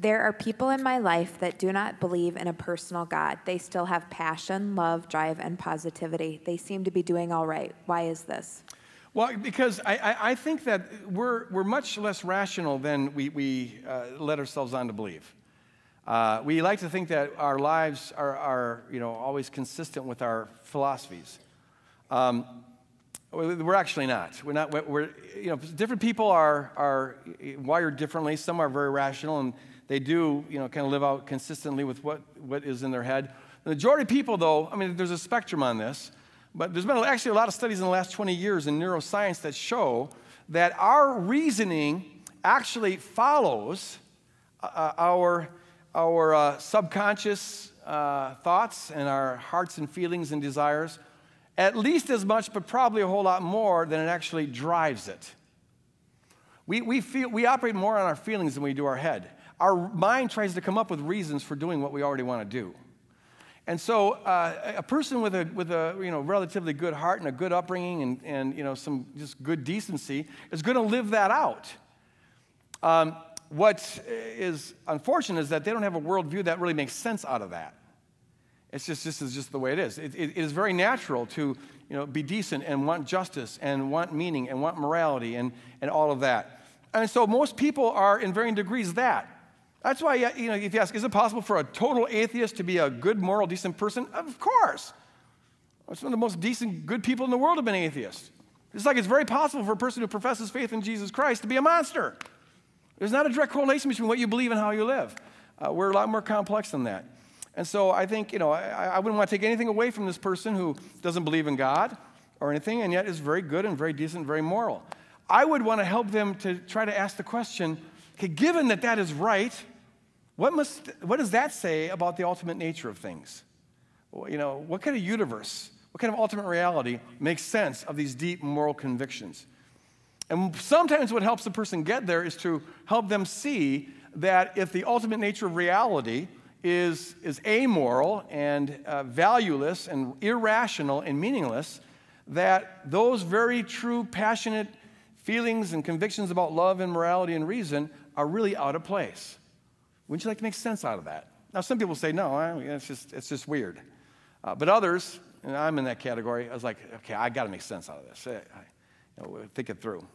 There are people in my life that do not believe in a personal God. They still have passion, love, drive, and positivity. They seem to be doing all right. Why is this? Well, because I think that we're much less rational than we let ourselves on to believe. We like to think that our lives are always consistent with our philosophies. We're actually not. We're not. Different people are wired differently. Some are very rational, and they do kind of live out consistently with what is in their head. The majority of people, though, I mean, there's a spectrum on this. But there's been actually a lot of studies in the last 20 years in neuroscience that show that our reasoning actually follows our subconscious thoughts and our hearts and feelings and desires at least as much, but probably a whole lot more than it actually drives it. We operate more on our feelings than we do our head. Our mind tries to come up with reasons for doing what we already want to do. And so a person with a relatively good heart and a good upbringing and some just good decency is going to live that out. What is unfortunate is that they don't have a worldview that really makes sense out of that. It's just the way it is. It is very natural to be decent and want justice and want meaning and want morality and all of that. And so most people are in varying degrees that. That's why, if you ask, is it possible for a total atheist to be a good, moral, decent person? Of course. Some of the most decent, good people in the world have been atheists. It's like it's very possible for a person who professes faith in Jesus Christ to be a monster. There's not a direct correlation between what you believe and how you live. We're a lot more complex than that. And so I think, I wouldn't want to take anything away from this person who doesn't believe in God or anything, and yet is very good and very decent and very moral. I would want to help them to try to ask the question, okay, given that that is right, what does that say about the ultimate nature of things? What kind of universe, what kind of ultimate reality makes sense of these deep moral convictions? And sometimes what helps a person get there is to help them see that if the ultimate nature of reality is amoral and valueless and irrational and meaningless, that those very true, passionate feelings and convictions about love and morality and reason are really out of place. Wouldn't you like to make sense out of that? Now, some people say, no, it's just weird. But others, and I'm in that category, I was like, okay, I got to make sense out of this. Think it through.